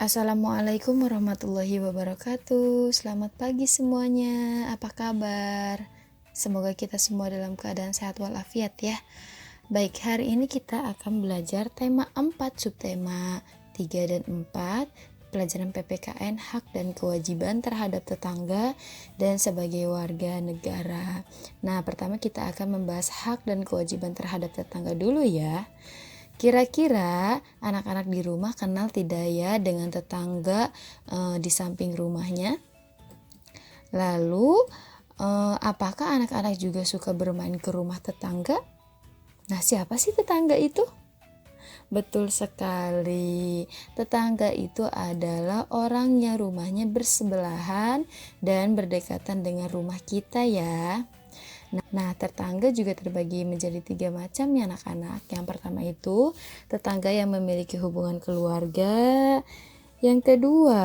Assalamualaikum warahmatullahi wabarakatuh. Selamat pagi semuanya. Apa kabar? Semoga kita semua dalam keadaan sehat walafiat ya. Baik, hari ini kita akan belajar tema 4, subtema 3 dan 4, pelajaran PPKN, hak dan kewajiban terhadap tetangga dan sebagai warga negara. Nah, pertama kita akan membahas hak dan kewajiban terhadap tetangga dulu ya. Kira-kira anak-anak di rumah kenal tidak ya dengan tetangga di samping rumahnya? Lalu, apakah anak-anak juga suka bermain ke rumah tetangga? Nah, siapa sih tetangga itu? Betul sekali, tetangga itu adalah orang yang rumahnya bersebelahan dan berdekatan dengan rumah kita ya. Nah, tetangga juga terbagi menjadi 3 macam ya anak-anak. Yang pertama itu tetangga yang memiliki hubungan keluarga. Yang kedua,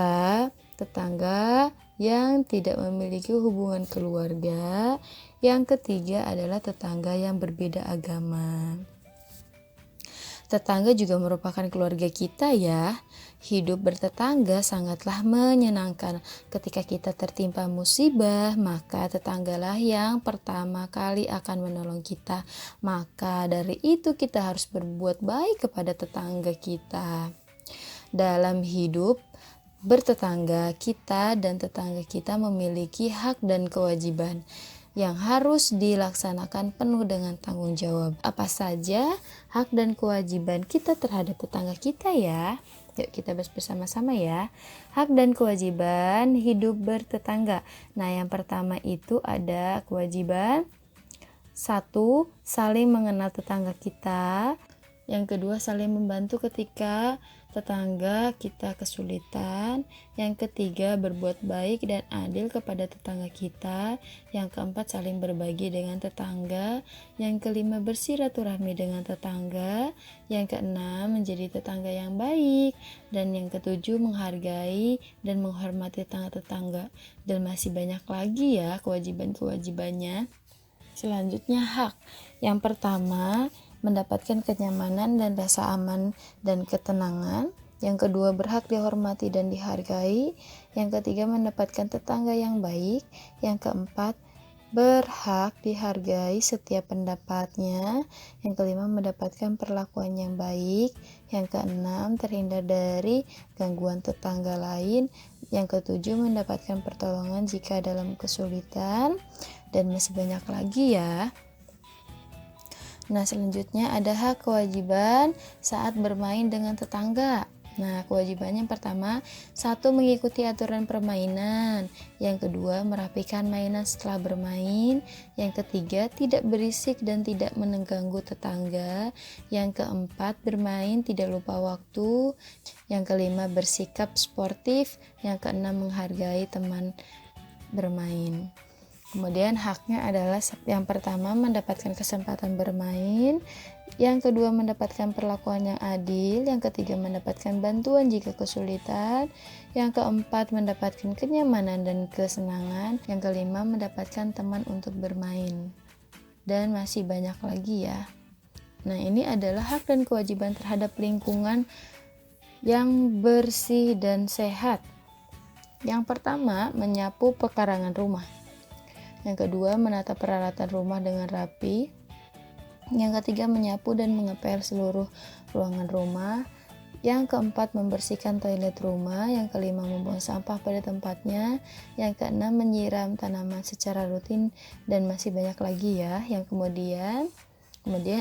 tetangga yang tidak memiliki hubungan keluarga. Yang ketiga adalah tetangga yang berbeda agama. Tetangga juga merupakan keluarga kita ya. Hidup bertetangga sangatlah menyenangkan. Ketika kita tertimpa musibah, maka tetanggalah yang pertama kali akan menolong kita. Maka dari itu kita harus berbuat baik kepada tetangga kita. Dalam hidup bertetangga, kita dan tetangga kita memiliki hak dan kewajiban yang harus dilaksanakan penuh dengan tanggung jawab. Apa saja hak dan kewajiban kita terhadap tetangga kita ya? Yuk kita bahas bersama-sama ya. Hak dan kewajiban hidup bertetangga. Nah, yang pertama itu ada kewajiban 1. Saling mengenal tetangga kita. Yang kedua, saling membantu ketika tetangga kita kesulitan. Yang ketiga, berbuat baik dan adil kepada tetangga kita. Yang keempat, saling berbagi dengan tetangga. Yang kelima, bersiraturahmi dengan tetangga. Yang keenam, menjadi tetangga yang baik. Dan yang ketujuh, menghargai dan menghormati tetangga-tetangga. Dan masih banyak lagi ya kewajiban-kewajibannya. Selanjutnya, hak. Yang pertama, mendapatkan kenyamanan dan rasa aman dan ketenangan. Yang kedua, berhak dihormati dan dihargai. Yang ketiga, mendapatkan tetangga yang baik. Yang keempat, berhak dihargai setiap pendapatnya. Yang kelima, mendapatkan perlakuan yang baik. Yang keenam, terhindar dari gangguan tetangga lain. Yang ketujuh, mendapatkan pertolongan jika dalam kesulitan. Dan masih banyak lagi ya. Nah, selanjutnya ada hak kewajiban saat bermain dengan tetangga. Nah, kewajibannya yang pertama, 1. Mengikuti aturan permainan. Yang kedua, merapikan mainan setelah bermain. Yang ketiga, tidak berisik dan tidak mengganggu tetangga. Yang keempat, bermain tidak lupa waktu. Yang kelima, bersikap sportif. Yang keenam, menghargai teman bermain. Kemudian haknya adalah yang pertama, mendapatkan kesempatan bermain. Yang kedua, mendapatkan perlakuan yang adil. Yang ketiga, mendapatkan bantuan jika kesulitan. Yang keempat, mendapatkan kenyamanan dan kesenangan. Yang kelima, mendapatkan teman untuk bermain. Dan masih banyak lagi ya. Nah, ini adalah hak dan kewajiban terhadap lingkungan yang bersih dan sehat. Yang pertama, menyapu pekarangan rumah. Yang kedua, menata peralatan rumah dengan rapi. Yang ketiga, menyapu dan mengepel seluruh ruangan rumah. Yang keempat, membersihkan toilet rumah. Yang kelima, membuang sampah pada tempatnya. Yang keenam, menyiram tanaman secara rutin, dan masih banyak lagi ya. Yang kemudian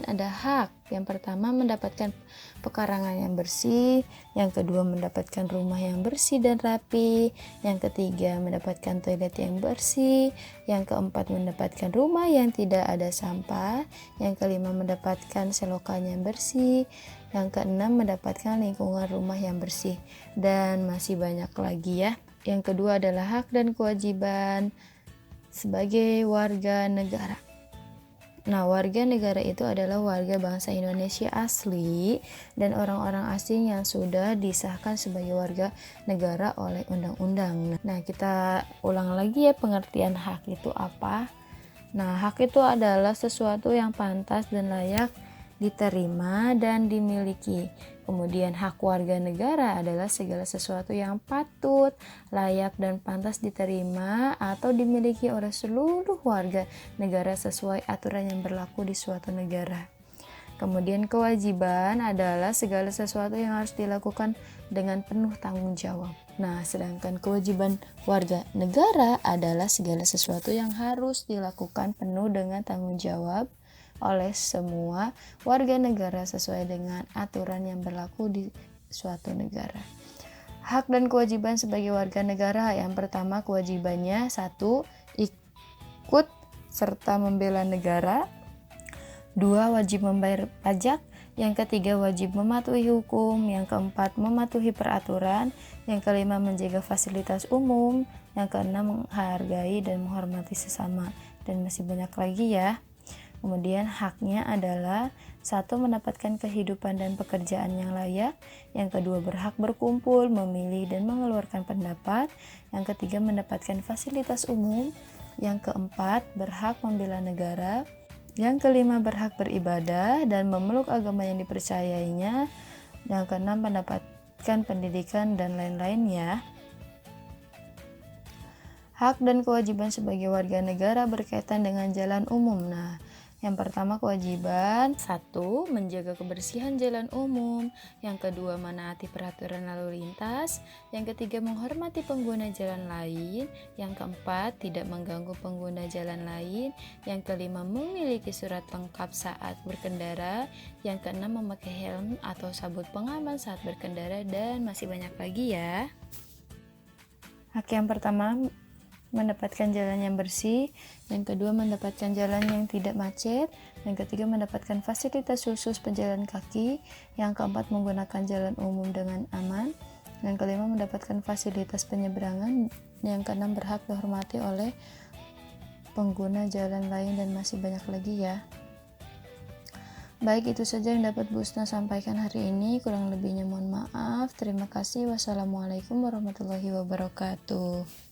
ada hak. Yang pertama, mendapatkan pekarangan yang bersih. Yang kedua, mendapatkan rumah yang bersih dan rapi. Yang ketiga, mendapatkan toilet yang bersih. Yang keempat, mendapatkan rumah yang tidak ada sampah. Yang kelima, mendapatkan selokan yang bersih. Yang keenam, mendapatkan lingkungan rumah yang bersih. Dan masih banyak lagi ya. Yang kedua adalah hak dan kewajiban sebagai warga negara. Nah, warga negara itu adalah warga bangsa Indonesia asli dan orang-orang asing yang sudah disahkan sebagai warga negara oleh undang-undang. Nah, kita ulang lagi ya pengertian hak itu apa. Nah, hak itu adalah sesuatu yang pantas dan layak diterima dan dimiliki. Kemudian hak warga negara adalah segala sesuatu yang patut, layak, dan pantas diterima atau dimiliki oleh seluruh warga negara sesuai aturan yang berlaku di suatu negara. Kemudian kewajiban adalah segala sesuatu yang harus dilakukan dengan penuh tanggung jawab. Nah, sedangkan kewajiban warga negara adalah segala sesuatu yang harus dilakukan penuh dengan tanggung jawab oleh semua warga negara sesuai dengan aturan yang berlaku di suatu negara. Hak dan kewajiban sebagai warga negara. Yang pertama, kewajibannya 1. Ikut serta membela negara. 2. Wajib membayar pajak. Yang ketiga, wajib mematuhi hukum. Yang keempat, mematuhi peraturan. Yang kelima, menjaga fasilitas umum. Yang keenam, menghargai dan menghormati sesama. Dan masih banyak lagi ya. Kemudian haknya adalah 1. Mendapatkan kehidupan dan pekerjaan yang layak. Yang kedua, berhak berkumpul, memilih, dan mengeluarkan pendapat. Yang ketiga, mendapatkan fasilitas umum. Yang keempat, berhak membela negara. Yang kelima, berhak beribadah dan memeluk agama yang dipercayainya. Yang keenam, mendapatkan pendidikan dan lain-lain ya. Hak dan kewajiban sebagai warga negara berkaitan dengan jalan umum. Nah, yang pertama kewajiban 1. Menjaga kebersihan jalan umum. Yang kedua, menaati peraturan lalu lintas. Yang ketiga, menghormati pengguna jalan lain. Yang keempat, tidak mengganggu pengguna jalan lain. Yang kelima, memiliki surat lengkap saat berkendara. Yang keenam, memakai helm atau sabuk pengaman saat berkendara, dan masih banyak lagi ya. Hak yang pertama, mendapatkan jalan yang bersih. Yang kedua, mendapatkan jalan yang tidak macet. Yang ketiga, mendapatkan fasilitas khusus pejalan kaki. Yang keempat, menggunakan jalan umum dengan aman. Yang kelima, mendapatkan fasilitas penyeberangan. Yang keenam, berhak dihormati oleh pengguna jalan lain, dan masih banyak lagi ya. Baik, itu saja yang dapat Bu Husna sampaikan hari ini. Kurang lebihnya mohon maaf. Terima kasih. Wassalamualaikum warahmatullahi wabarakatuh.